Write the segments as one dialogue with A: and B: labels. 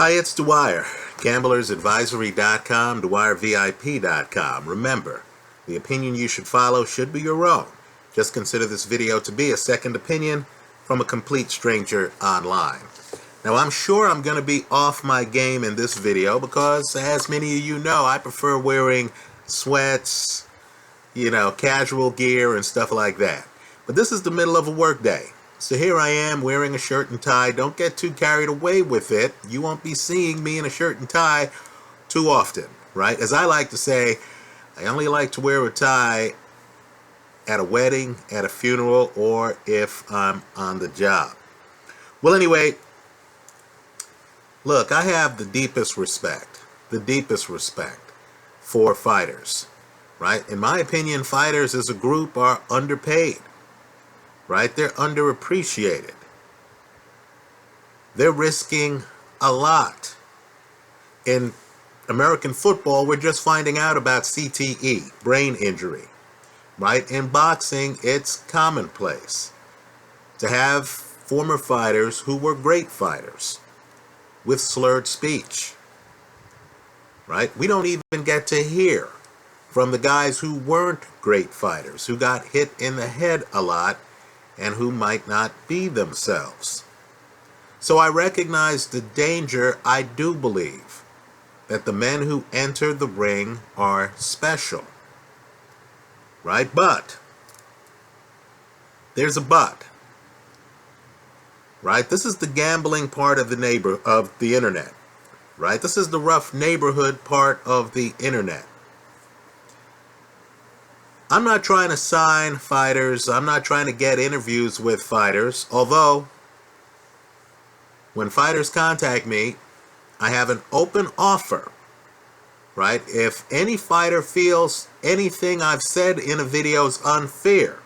A: Hi, it's Dwyer, gamblersadvisory.com, dwyervip.com. Remember, the opinion you should follow should be your own. Just consider this video to be a second opinion from a complete stranger online. Now, I'm sure I'm going to be off my game in this video because, as many of you know, I prefer wearing sweats, casual gear and stuff like that. But this is the middle of a work day. So here I am wearing a shirt and tie. Don't get too carried away with it. You won't be seeing me in a shirt and tie too often, right? As I like to say, I only like to wear a tie at a wedding, at a funeral, or if I'm on the job. Well, anyway, look, I have the deepest respect for fighters, right? In my opinion, fighters as a group are underpaid. Right? They're underappreciated. They're risking a lot. In American football, we're just finding out about CTE, brain injury. Right? In boxing, it's commonplace to have former fighters who were great fighters with slurred speech. Right? We don't even get to hear from the guys who weren't great fighters, who got hit in the head a lot, and who might not be themselves. So I recognize the danger. I do believe that the men who enter the ring are special. Right? But there's a but. Right? This is the gambling part of the internet. Right? This is the rough neighborhood part of the internet. I'm not trying to sign fighters. I'm not trying to get interviews with fighters. Although, when fighters contact me, I have an open offer. Right? If any fighter feels anything I've said in a video is unfair,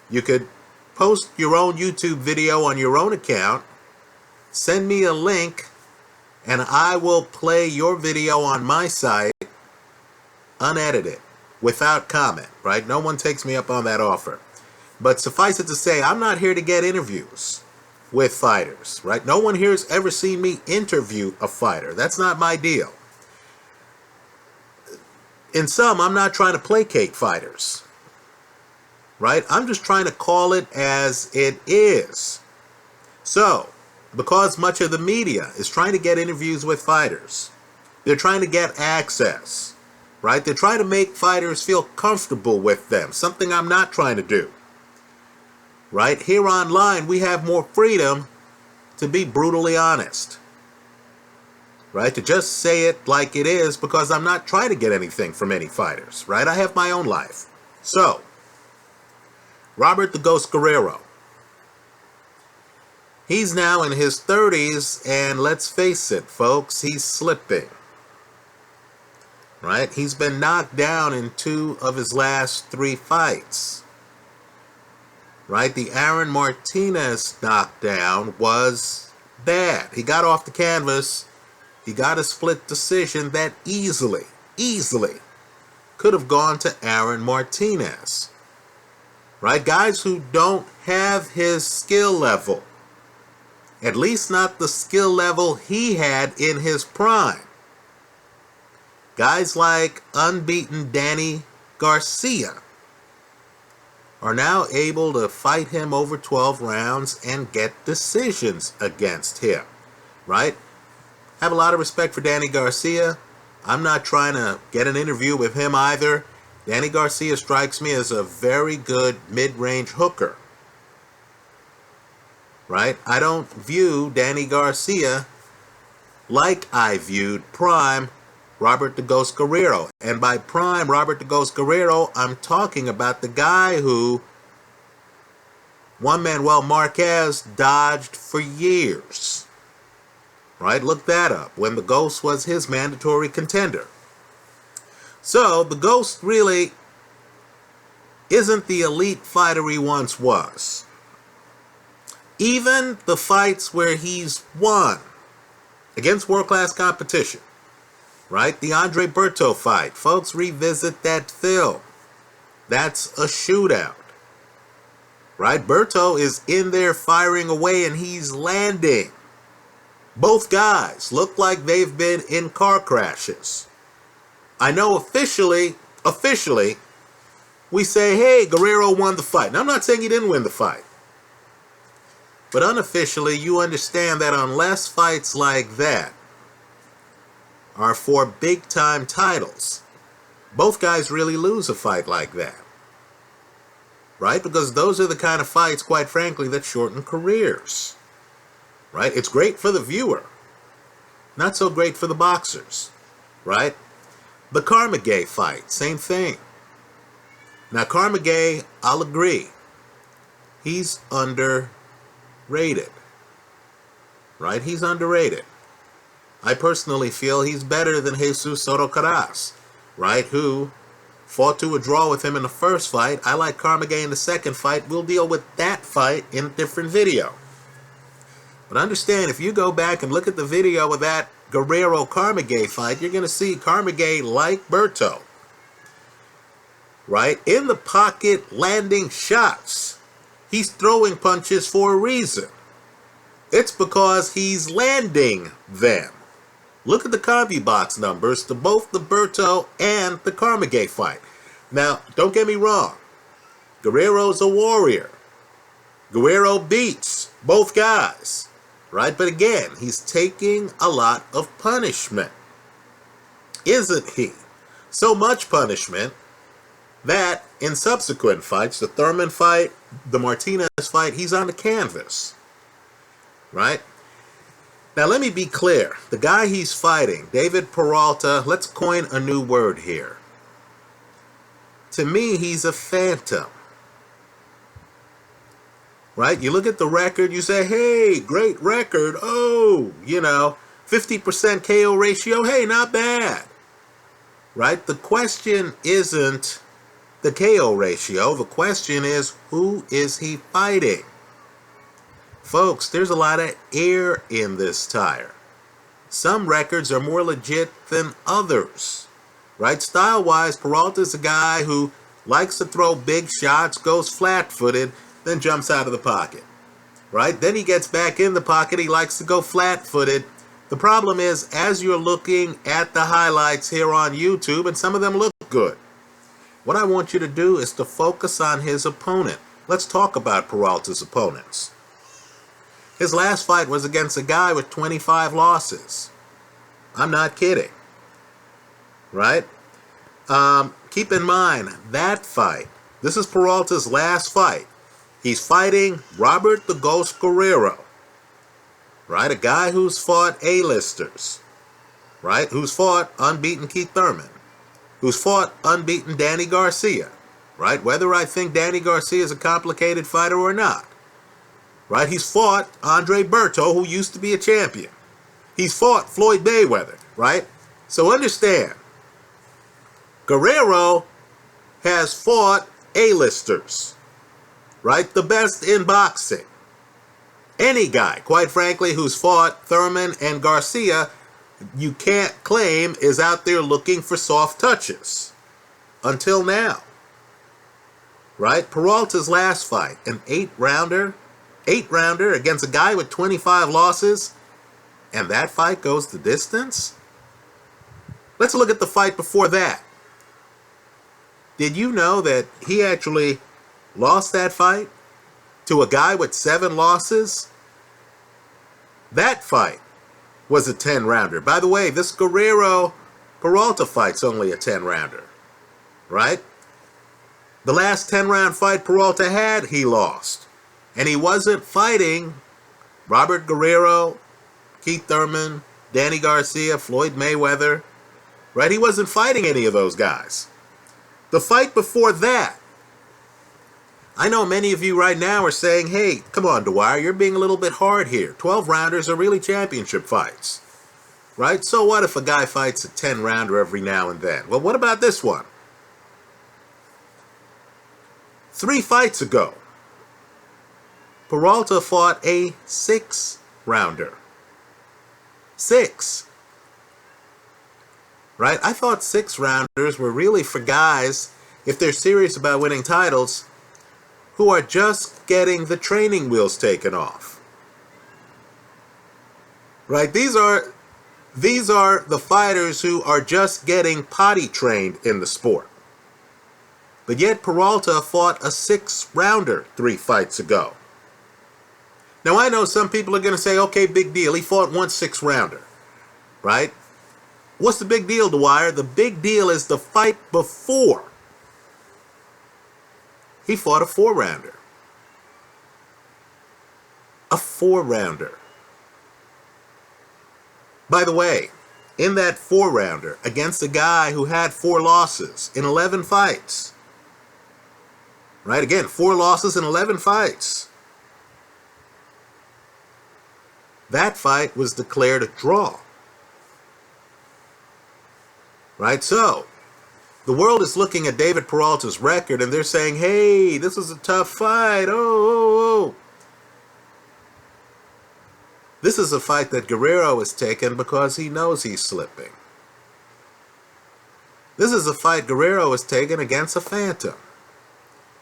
A: you could post your own YouTube video on your own account, send me a link, and I will play your video on my site unedited, without comment, right? No one takes me up on that offer. But suffice it to say, I'm not here to get interviews with fighters, right? No one here has ever seen me interview a fighter. That's not my deal. In sum, I'm not trying to placate fighters, right? I'm just trying to call it as it is. So, because much of the media is trying to get interviews with fighters, they're trying to get access. Right? They're trying to make fighters feel comfortable with them, something I'm not trying to do. Right? Here online, we have more freedom to be brutally honest. Right? To just say it like it is, because I'm not trying to get anything from any fighters. Right? I have my own life. So, Robert the Ghost Guerrero. He's now in his 30s, and let's face it, folks, he's slipping. Right? He's been knocked down in 2 of his last 3 fights. Right? The Aaron Martinez knockdown was bad. He got off the canvas. He got a split decision that easily could have gone to Aaron Martinez. Right? Guys who don't have his skill level. At least not the skill level he had in his prime. Guys like unbeaten Danny Garcia are now able to fight him over 12 rounds and get decisions against him, right? Have a lot of respect for Danny Garcia. I'm not trying to get an interview with him either. Danny Garcia strikes me as a very good mid-range hooker, right? I don't view Danny Garcia like I viewed prime Robert the Ghost Guerrero. And by prime Robert the Ghost Guerrero, I'm talking about the guy who Juan Manuel Marquez dodged for years. Right? Look that up. When the Ghost was his mandatory contender. So, the Ghost really isn't the elite fighter he once was. Even the fights where he's won against world-class competition. Right? The Andre Berto fight. Folks, revisit that film. That's a shootout. Right? Berto is in there firing away and he's landing. Both guys look like they've been in car crashes. I know officially, we say, hey, Guerrero won the fight. Now, I'm not saying he didn't win the fight. But unofficially, you understand that unless fights like that are for big-time titles, both guys really lose a fight like that. Right? Because those are the kind of fights, quite frankly, that shorten careers. Right? It's great for the viewer. Not so great for the boxers. Right? The Carmagay fight, same thing. Now, Carmagay, I'll agree, he's underrated. Right? He's underrated. I personally feel he's better than Jesus Soto Caras, right? Who fought to a draw with him in the first fight. I like Carmagay in the second fight. We'll deal with that fight in a different video. But understand, if you go back and look at the video of that Guerrero-Carmagay fight, you're going to see Carmagay, like Berto, right, in the pocket landing shots. He's throwing punches for a reason. It's because he's landing them. Look at the CompuBox numbers to both the Berto and the Carmagay fight. Now, don't get me wrong. Guerrero's a warrior. Guerrero beats both guys. Right? But again, he's taking a lot of punishment. Isn't he? So much punishment that in subsequent fights, the Thurman fight, the Martinez fight, he's on the canvas. Right? Now, let me be clear. The guy he's fighting, David Peralta, let's coin a new word here. To me, he's a phantom. Right? You look at the record, you say, hey, great record. Oh, 50% KO ratio. Hey, not bad. Right? The question isn't the KO ratio. The question is, who is he fighting? Folks, there's a lot of air in this tire. Some records are more legit than others. Right? Style-wise, Peralta's a guy who likes to throw big shots, goes flat-footed, then jumps out of the pocket. Right? Then he gets back in the pocket. He likes to go flat-footed. The problem is, as you're looking at the highlights here on YouTube, and some of them look good, what I want you to do is to focus on his opponent. Let's talk about Peralta's opponents. His last fight was against a guy with 25 losses. I'm not kidding. Right? Keep in mind, that fight, this is Peralta's last fight. He's fighting Robert the Ghost Guerrero. Right? A guy who's fought A-listers. Right? Who's fought unbeaten Keith Thurman. Who's fought unbeaten Danny Garcia. Right? Whether I think Danny Garcia is a complicated fighter or not. Right? He's fought Andre Berto, who used to be a champion. He's fought Floyd Mayweather. Right? So understand, Guerrero has fought A-listers. Right? The best in boxing. Any guy, quite frankly, who's fought Thurman and Garcia, you can't claim is out there looking for soft touches. Until now. Right? Peralta's last fight, an 8-rounder against a guy with 25 losses, and that fight goes the distance? Let's look at the fight before that. Did you know that he actually lost that fight to a guy with 7 losses? That fight was a 10-rounder. By the way, this Guerrero-Peralta fight's only a 10-rounder. Right? The last 10-round fight Peralta had, he lost. And he wasn't fighting Robert Guerrero, Keith Thurman, Danny Garcia, Floyd Mayweather. Right? He wasn't fighting any of those guys. The fight before that, I know many of you right now are saying, hey, come on, Dwyer, you're being a little bit hard here. 12-rounders are really championship fights. Right? So what if a guy fights a 10-rounder every now and then? Well, what about this one? 3 fights ago, Peralta fought a 6-rounder. 6. Right? I thought 6-rounders were really for guys, if they're serious about winning titles, who are just getting the training wheels taken off. Right? These are the fighters who are just getting potty trained in the sport. But yet Peralta fought a 6-rounder 3 fights ago. Now I know some people are going to say, okay, big deal. He fought one 6-rounder. Right? What's the big deal, Dwyer? The big deal is the fight before. He fought a 4-rounder. A 4-rounder. By the way, in that 4-rounder, against a guy who had 4 losses in 11 fights. Right? Again, 4 losses in 11 fights. That fight was declared a draw. Right? So, the world is looking at David Peralta's record and they're saying, hey, this is a tough fight. Oh. This is a fight that Guerrero has taken because he knows he's slipping. This is a fight Guerrero has taken against a phantom.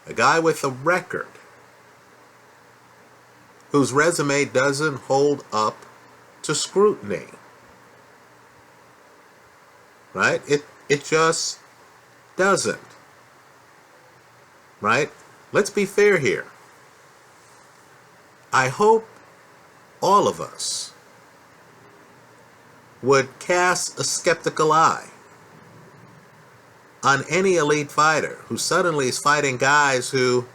A: A guy with a record. Whose resume doesn't hold up to scrutiny. Right? It just doesn't. Right? Let's be fair here. I hope all of us would cast a skeptical eye on any elite fighter who suddenly is fighting guys who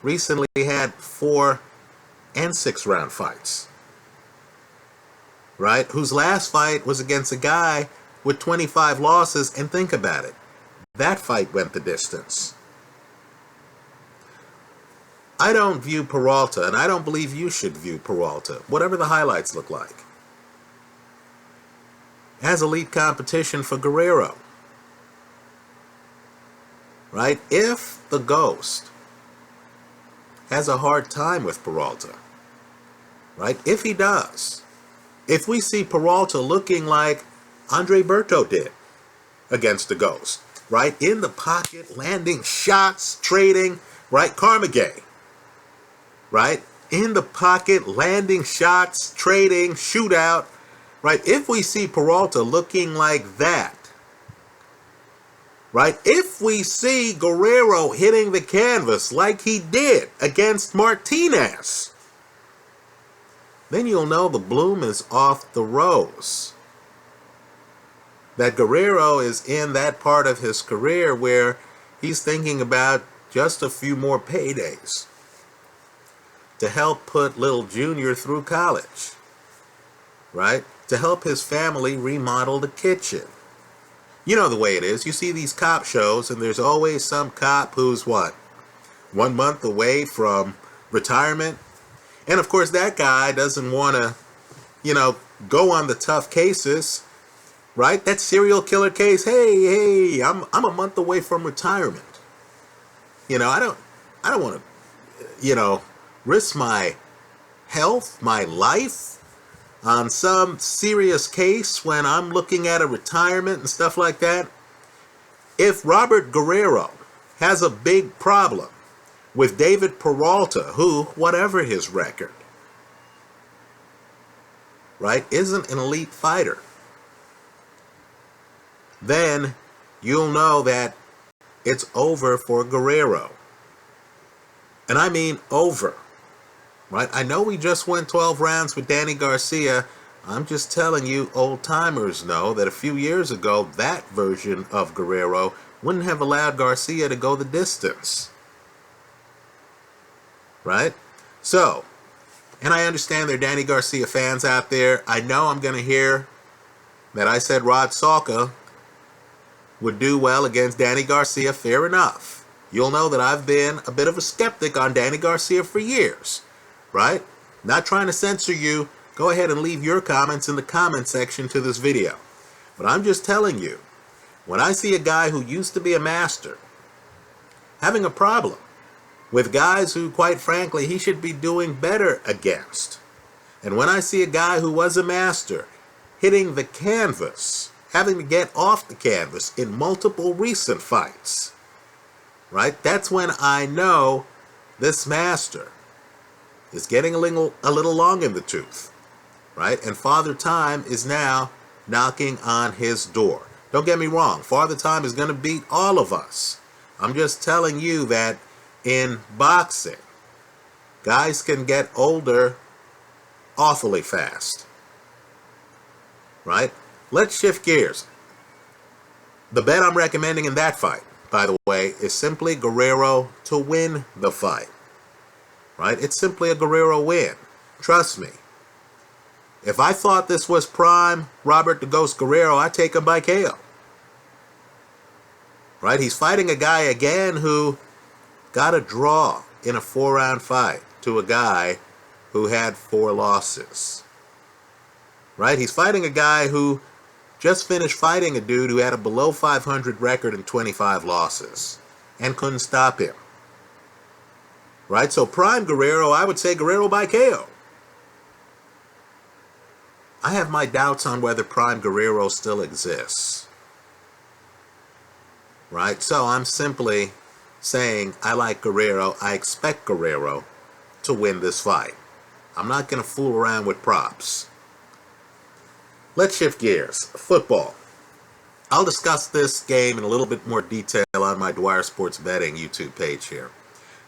A: recently had 4 and 6-round fights. Right? Whose last fight was against a guy with 25 losses, and think about it. That fight went the distance. I don't view Peralta, and I don't believe you should view Peralta, whatever the highlights look like, as elite competition for Guerrero. Right? If the Ghost has a hard time with Peralta, right? If he does, if we see Peralta looking like Andre Berto did against the Ghost, right? In the pocket, landing shots, trading, right? Karma Gay, right? In the pocket, landing shots, trading, shootout, right? If we see Peralta looking like that, right? If we see Guerrero hitting the canvas like he did against Martinez, then you'll know the bloom is off the rose. That Guerrero is in that part of his career where he's thinking about just a few more paydays to help put little Junior through college, right? To help his family remodel the kitchen. You know the way it is. You see these cop shows and there's always some cop who's what? 1 month away from retirement. And of course that guy doesn't want to, go on the tough cases, right? That serial killer case. Hey, I'm a month away from retirement. I don't want to, risk my health, my life on some serious case when I'm looking at a retirement and stuff like that. If Robert Guerrero has a big problem with David Peralta, who, whatever his record, right, isn't an elite fighter, then you'll know that it's over for Guerrero. And I mean over. Right? I know we just went 12 rounds with Danny Garcia. I'm just telling you, old-timers know that a few years ago, that version of Guerrero wouldn't have allowed Garcia to go the distance. Right? So, and I understand there are Danny Garcia fans out there. I know I'm going to hear that I said Rod Salka would do well against Danny Garcia. Fair enough. You'll know that I've been a bit of a skeptic on Danny Garcia for years. Right? Not trying to censor you. Go ahead and leave your comments in the comment section to this video. But I'm just telling you, when I see a guy who used to be a master having a problem with guys who, quite frankly, he should be doing better against, and when I see a guy who was a master hitting the canvas, having to get off the canvas in multiple recent fights, right? That's when I know this master is getting a little long in the tooth. right? And Father Time is now knocking on his door. Don't get me wrong, Father Time is going to beat all of us. I'm just telling you that in boxing, guys can get older awfully fast, right? Let's shift gears. The bet I'm recommending in that fight, by the way, is simply Guerrero to win the fight, right? It's simply a Guerrero win. Trust me. If I thought this was prime Robert the Ghost Guerrero, I'd take him by KO. Right? He's fighting a guy again who got a draw in a 4-round fight to a guy who had 4 losses. Right? He's fighting a guy who just finished fighting a dude who had a below 500 record and 25 losses and couldn't stop him. Right? So prime Guerrero, I would say Guerrero by KO. I have my doubts on whether prime Guerrero still exists. Right? So I'm simply saying I like Guerrero. I expect Guerrero to win this fight. I'm not going to fool around with props. Let's shift gears. Football. I'll discuss this game in a little bit more detail on my Dwyer Sports Betting YouTube page here.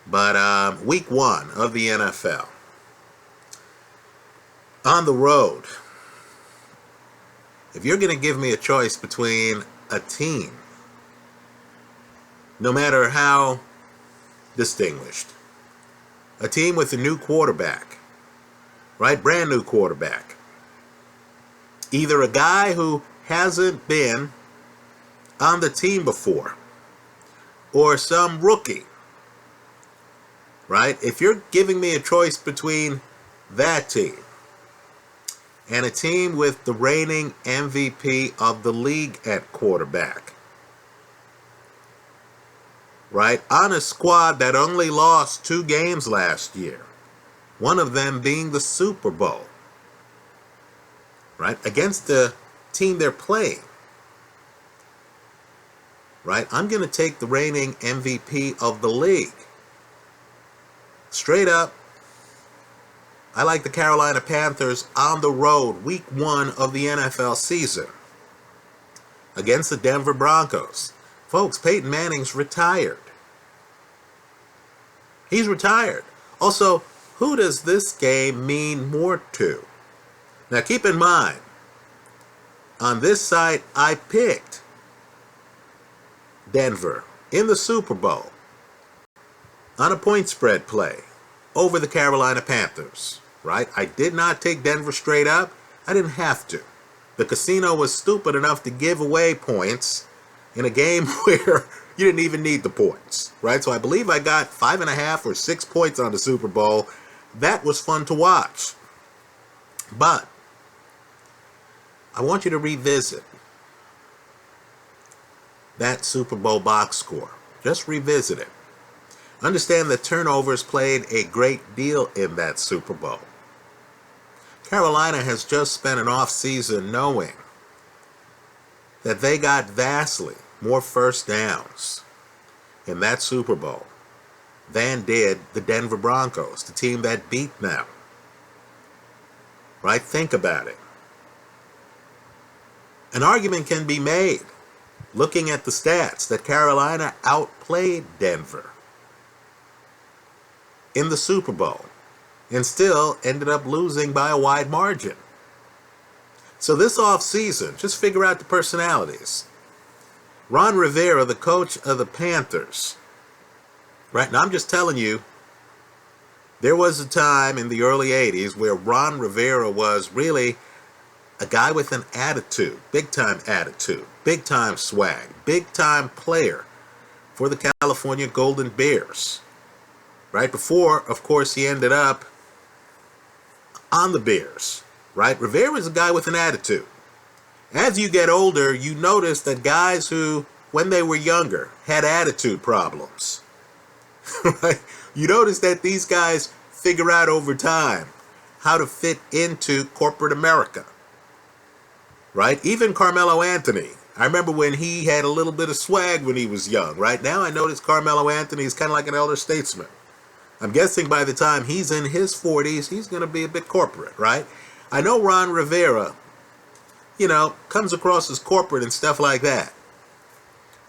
A: But week 1 of the NFL. On the road. If you're going to give me a choice between a team, no matter how distinguished, a team with a new quarterback, right? Brand new quarterback. Either a guy who hasn't been on the team before, or some rookie, right? If you're giving me a choice between that team and a team with the reigning MVP of the league at quarterback, right? On a squad that only lost 2 games last year, one of them being the Super Bowl, right? Against the team they're playing, right? I'm going to take the reigning MVP of the league. Straight up, I like the Carolina Panthers on the road, week 1 of the NFL season, against the Denver Broncos. Folks, Peyton Manning's retired. He's retired. Also, who does this game mean more to? Now, keep in mind, on this site, I picked Denver in the Super Bowl on a point spread play over the Carolina Panthers. Right? I did not take Denver straight up. I didn't have to. The casino was stupid enough to give away points in a game where you didn't even need the points. Right? So I believe I got 5.5 or 6 points on the Super Bowl. That was fun to watch. But I want you to revisit that Super Bowl box score. Just revisit it. Understand that turnovers played a great deal in that Super Bowl. Carolina has just spent an off-season knowing that they got vastly more first downs in that Super Bowl than did the Denver Broncos, the team that beat them. Right? Think about it. An argument can be made, looking at the stats, that Carolina outplayed Denver in the Super Bowl and still ended up losing by a wide margin. So this offseason, just figure out the personalities. Ron Rivera, the coach of the Panthers, right? Now I'm just telling you, there was a time in the early 80s where Ron Rivera was really a guy with an attitude, big-time swag, big-time player for the California Golden Bears. Right before, of course, he ended up on the Bears. Right? Rivera is a guy with an attitude. As you get older, you notice that guys who, when they were younger, had attitude problems. Right? You notice that these guys figure out over time how to fit into corporate America. Right? Even Carmelo Anthony. I remember when he had a little bit of swag when he was young. Right now I notice Carmelo Anthony is kind of like an elder statesman. I'm guessing by the time he's in his 40s, he's going to be a bit corporate, right? I know Ron Rivera, comes across as corporate and stuff like that.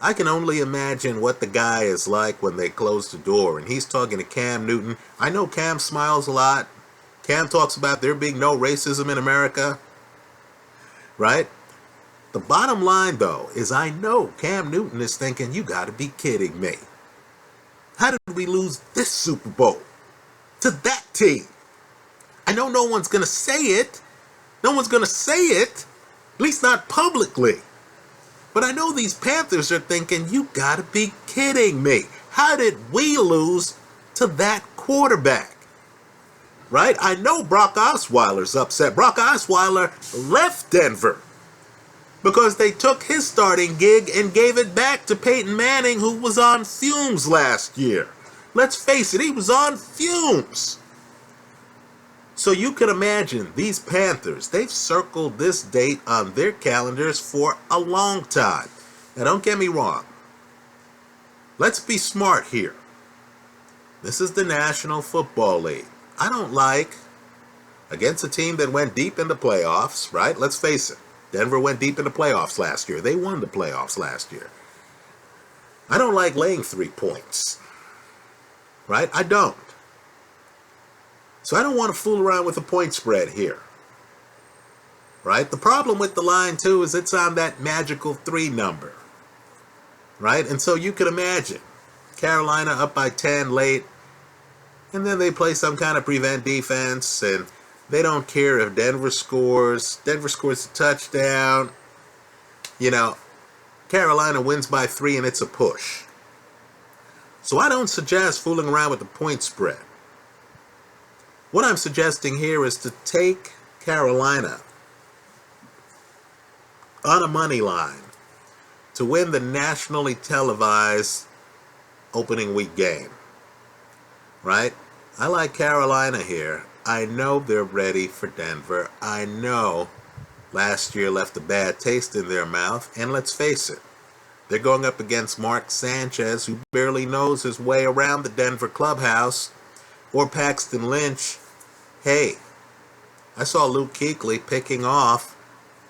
A: I can only imagine what the guy is like when they close the door and he's talking to Cam Newton. I know Cam smiles a lot. Cam talks about there being no racism in America, right? The bottom line, though, is I know Cam Newton is thinking, you got to be kidding me. How did we lose this Super Bowl to that team? I know no one's going to say it. No one's going to say it, at least not publicly. But I know these Panthers are thinking, you got to be kidding me. How did we lose to that quarterback? Right? I know Brock Osweiler's upset. Brock Osweiler left Denver because they took his starting gig and gave it back to Peyton Manning, who was on fumes last year. Let's face it, he was on fumes. So you can imagine these Panthers, they've circled this date on their calendars for a long time. Now don't get me wrong. Let's be smart here. This is the National Football League. I don't like, against a team that went deep in the playoffs, right? Let's face it. Denver went deep in the playoffs last year. They won the playoffs last year. I don't like laying 3 points. Right? I don't. So I don't want to fool around with the point spread here. Right? The problem with the line, too, is it's on that magical 3 number. Right? And so you can imagine Carolina up by 10 late, and then they play some kind of prevent defense, and they don't care if Denver scores. Denver scores a touchdown. Carolina wins by 3, and it's a push. So I don't suggest fooling around with the point spread. What I'm suggesting here is to take Carolina on a money line to win the nationally televised opening week game. Right? I like Carolina here. I know they're ready for Denver. I know last year left a bad taste in their mouth. And let's face it, they're going up against Mark Sanchez, who barely knows his way around the Denver clubhouse, or Paxton Lynch. Hey, I saw Luke Kuechly picking off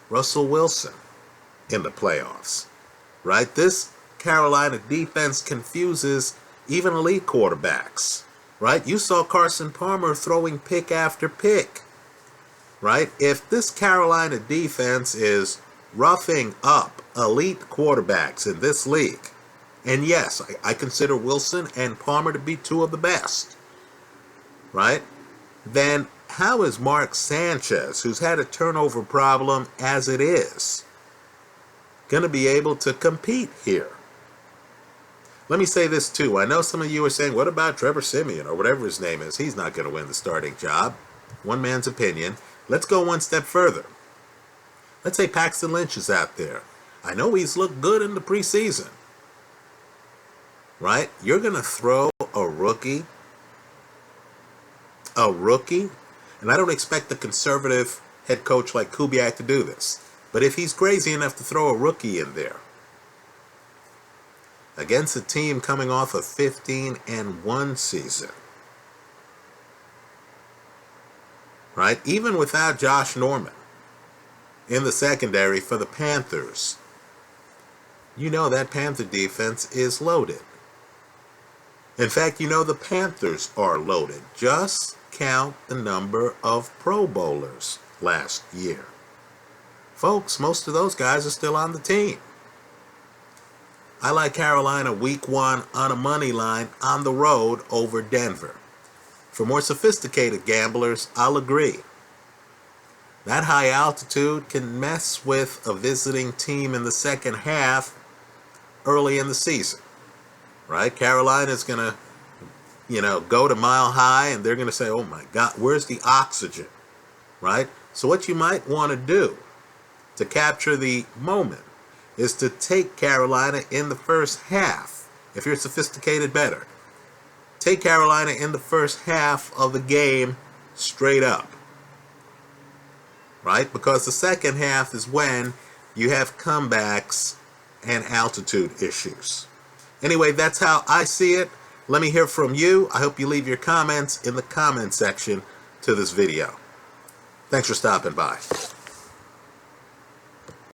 A: Russell Wilson in the playoffs. Right? This Carolina defense confuses even elite quarterbacks. Right? You saw Carson Palmer throwing pick after pick. Right? If this Carolina defense is roughing up elite quarterbacks in this league, and yes, I consider Wilson and Palmer to be 2 of the best, right? Then how is Mark Sanchez, who's had a turnover problem as it is, going to be able to compete here? Let me say this too. I know some of you are saying, what about Trevor Siemian or whatever his name is? He's not going to win the starting job. One man's opinion. Let's go one step further. Let's say Paxton Lynch is out there. I know he's looked good in the preseason. Right? You're going to throw a rookie. And I don't expect the conservative head coach like Kubiak to do this. But if he's crazy enough to throw a rookie in there, against a team coming off a 15-1 season, right? Even without Josh Norman in the secondary for the Panthers, that Panther defense is loaded. In fact, the Panthers are loaded. Just count the number of Pro Bowlers last year. Folks, most of those guys are still on the team. I like Carolina week 1 on a money line on the road over Denver. For more sophisticated gamblers, I'll agree. That high altitude can mess with a visiting team in the second half early in the season. Right? Carolina's going to, go to Mile High, and they're going to say, oh my God, where's the oxygen? Right? So what you might want to do to capture the moment is to take Carolina in the first half. If you're sophisticated, better. Take Carolina in the first half of the game straight up. Right? Because the second half is when you have comebacks and altitude issues. Anyway, that's how I see it. Let me hear from you. I hope you leave your comments in the comment section to this video. Thanks for stopping by.